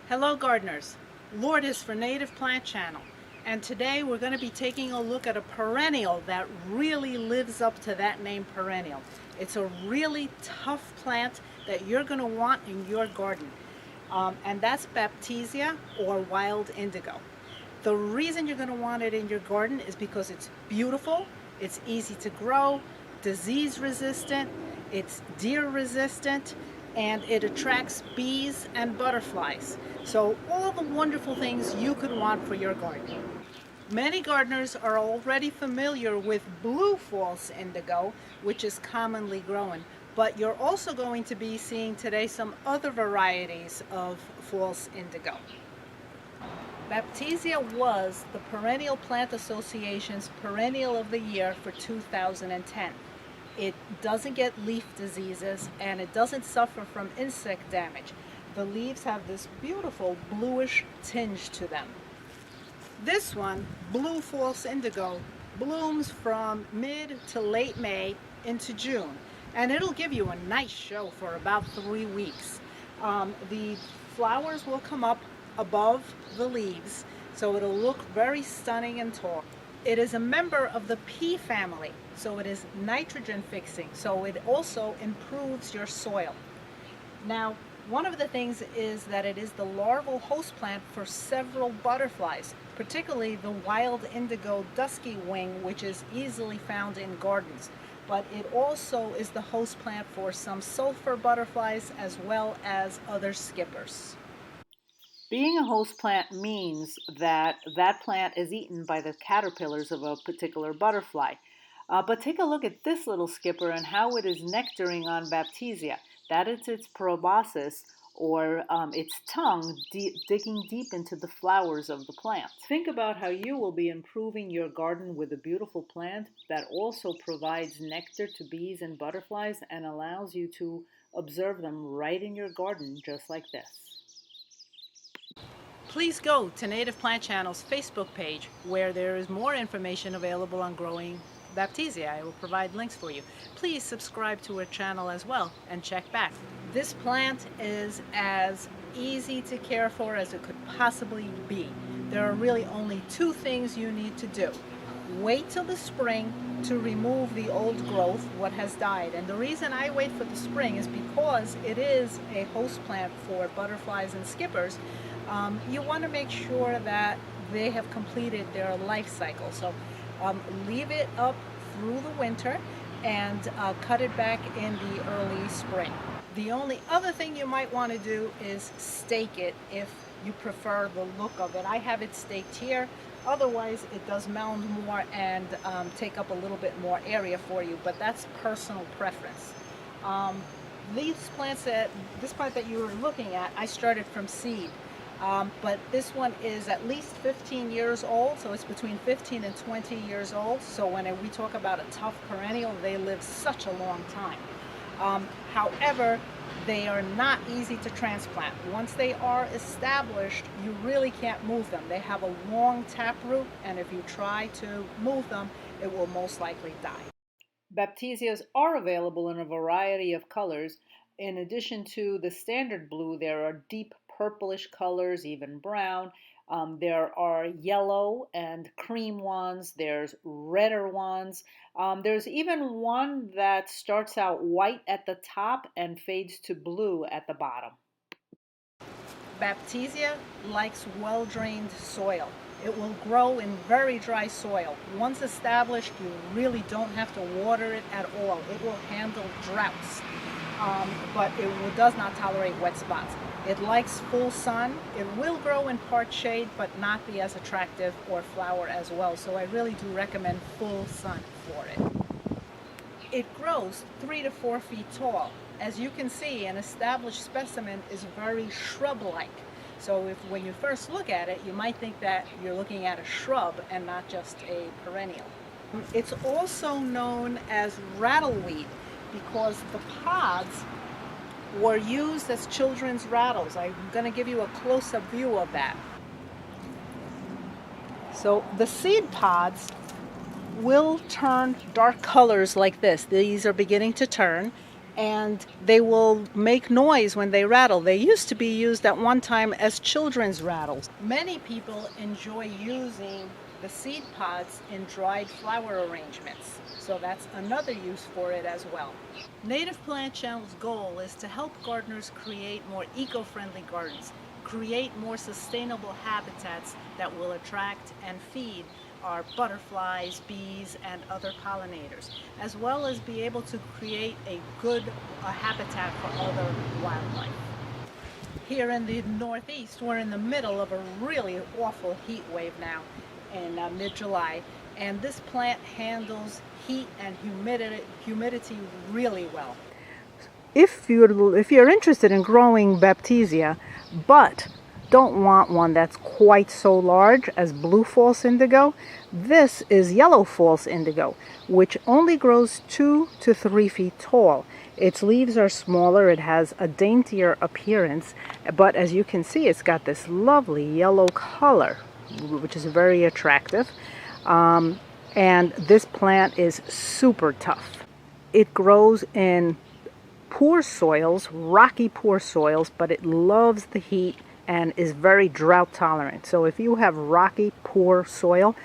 Hello gardeners, Lourdes for Native Plant Channel, and today we're going to be taking a look at a perennial that really lives up to that name, perennial. It's a really tough plant that you're going to want in your garden, and that's Baptisia or wild indigo. The reason you're going to want it in your garden is because it's beautiful, it's easy to grow, disease resistant, it's deer resistant, and it attracts bees and butterflies. So all the wonderful things you could want for your garden. Many gardeners are already familiar with blue false indigo, which is commonly grown, but you're also going to be seeing today some other varieties of false indigo. Baptisia was the Perennial Plant Association's Perennial of the Year for 2010. It doesn't get leaf diseases and it doesn't suffer from insect damage. The leaves have this beautiful bluish tinge to them. This one, blue false indigo, blooms from mid to late May into June, and it'll give you a nice show for about 3 weeks. The flowers will come up above the leaves, so it'll look very stunning and tall. It is a member of the pea family, so it is nitrogen fixing, so it also improves your soil. Now, one of the things is that it is the larval host plant for several butterflies, particularly the wild indigo duskywing, which is easily found in gardens. But it also is the host plant for some sulfur butterflies as well as other skippers. Being a host plant means that that plant is eaten by the caterpillars of a particular butterfly. But take a look at this little skipper and how it is nectaring on Baptisia. That is its proboscis, or its tongue, digging deep into the flowers of the plant. Think about how you will be improving your garden with a beautiful plant that also provides nectar to bees and butterflies and allows you to observe them right in your garden just like this. Please go to Native Plant Channel's Facebook page where there is more information available on growing Baptisia. I will provide links for you. Please subscribe to our channel as well and check back. This plant is as easy to care for as it could possibly be. There are really only 2 things you need to do. Wait till the spring to remove the old growth, what has died. And the reason I wait for the spring is because it is a host plant for butterflies and skippers. You want to make sure that they have completed their life cycle. So leave it up through the winter and cut it back in the early spring. The only other thing you might want to do is stake it if you prefer the look of it. I have it staked here. Otherwise, it does mound more and take up a little bit more area for you, but that's personal preference. This plant that you were looking at, I started from seed. But this one is at least 15 years old, so it's between 15 and 20 years old. So when we talk about a tough perennial, they live such a long time. However, they are not easy to transplant. Once they are established, you really can't move them. They have a long taproot, and if you try to move them, it will most likely die. Baptisias are available in a variety of colors. In addition to the standard blue, there are deep purplish colors, even brown. There are yellow and cream ones. There's redder ones. There's even one that starts out white at the top and fades to blue at the bottom. Baptisia likes well-drained soil. It will grow in very dry soil. Once established, you really don't have to water it at all. It will handle droughts, but it does not tolerate wet spots. It likes full sun. It will grow in part shade, but not be as attractive or flower as well. So I really do recommend full sun for it. It grows 3 to 4 feet tall. As you can see, an established specimen is very shrub-like. So when you first look at it, you might think that you're looking at a shrub and not just a perennial. It's also known as rattleweed because the pods were used as children's rattles. I'm going to give you a close-up view of that. So the seed pods will turn dark colors like this. These are beginning to turn, and they will make noise when they rattle. They used to be used at one time as children's rattles. Many people enjoy using the seed pods in dried flower arrangements, so that's another use for it as well. Native Plant Channel's goal is to help gardeners create more eco-friendly gardens, create more sustainable habitats that will attract and feed our butterflies, bees, and other pollinators, as well as be able to create a good habitat for other wildlife. Here in the Northeast, we're in the middle of a really awful heat wave now in mid-July, and this plant handles heat and humidity really well. If you're interested in growing Baptisia, but don't want one that's quite so large as blue false indigo, this is yellow false indigo, which only grows 2 to 3 feet tall. Its leaves are smaller, it has a daintier appearance, but as you can see, it's got this lovely yellow color, which is very attractive. And this plant is super tough. It grows in poor soils, rocky poor soils, but it loves the heat and is very drought tolerant. So if you have rocky, poor soil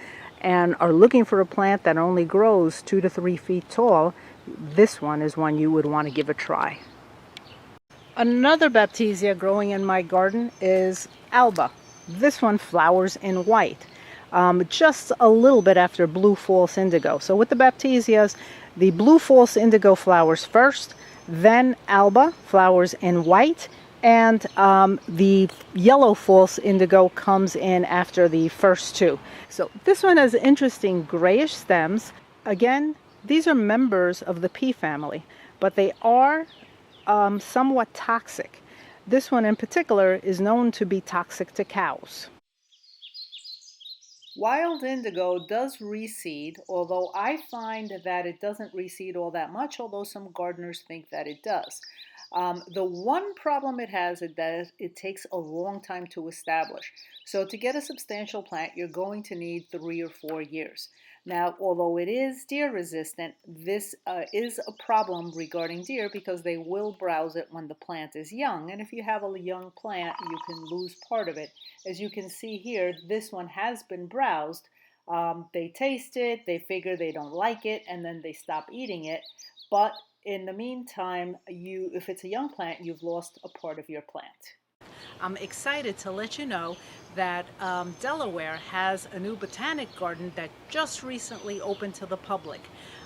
and are looking for a plant that only grows 2 to 3 feet tall, this one is one you would want to give a try. Another Baptisia growing in my garden is alba. This one flowers in white, just a little bit after blue false indigo. So with the Baptisias, the blue false indigo flowers first, then alba flowers in white, and the yellow false indigo comes in after the first two. So this one has interesting grayish stems. Again, these are members of the pea family, but they are somewhat toxic. This one in particular is known to be toxic to cows. Wild indigo does reseed, although I find that it doesn't reseed all that much, although some gardeners think that it does. The one problem it has is that it takes a long time to establish. So to get a substantial plant, you're going to need 3 or 4 years. Now, although it is deer resistant, this is a problem regarding deer because they will browse it when the plant is young. And if you have a young plant, you can lose part of it. As you can see here, this one has been browsed. They taste it, they figure they don't like it, and then they stop eating it. But in the meantime, if it's a young plant, you've lost a part of your plant. I'm excited to let you know that Delaware has a new botanic garden that just recently opened to the public.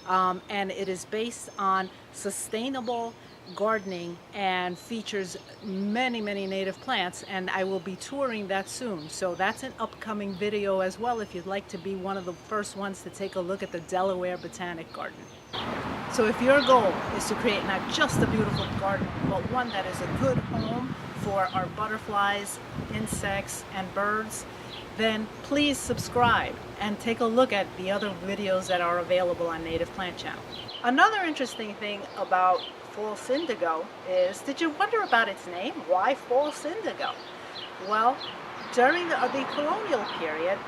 And it is based on sustainable gardening and features many native plants, and I will be touring that soon. So that's an upcoming video as well if you'd like to be one of the first ones to take a look at the Delaware Botanic Garden. So if your goal is to create not just a beautiful garden, but one that is a good home for our butterflies, insects, and birds, then please subscribe and take a look at the other videos that are available on Native Plant Channel. Another interesting thing about false indigo is, did you wonder about its name? Why false indigo? Well, during the colonial period,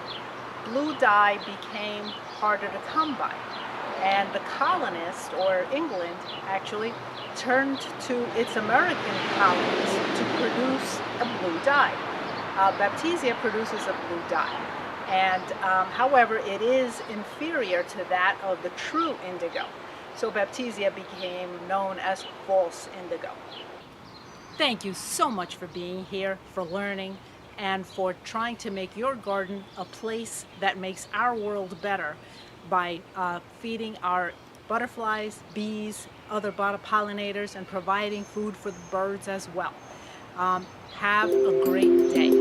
blue dye became harder to come by. And the colonists, or England actually, turned to its American colonies to produce a blue dye. Baptisia produces a blue dye, and however, it is inferior to that of the true indigo. So Baptisia became known as false indigo. Thank you so much for being here, for learning, and for trying to make your garden a place that makes our world better by feeding our butterflies, bees, other pollinators, and providing food for the birds as well. Have a great day.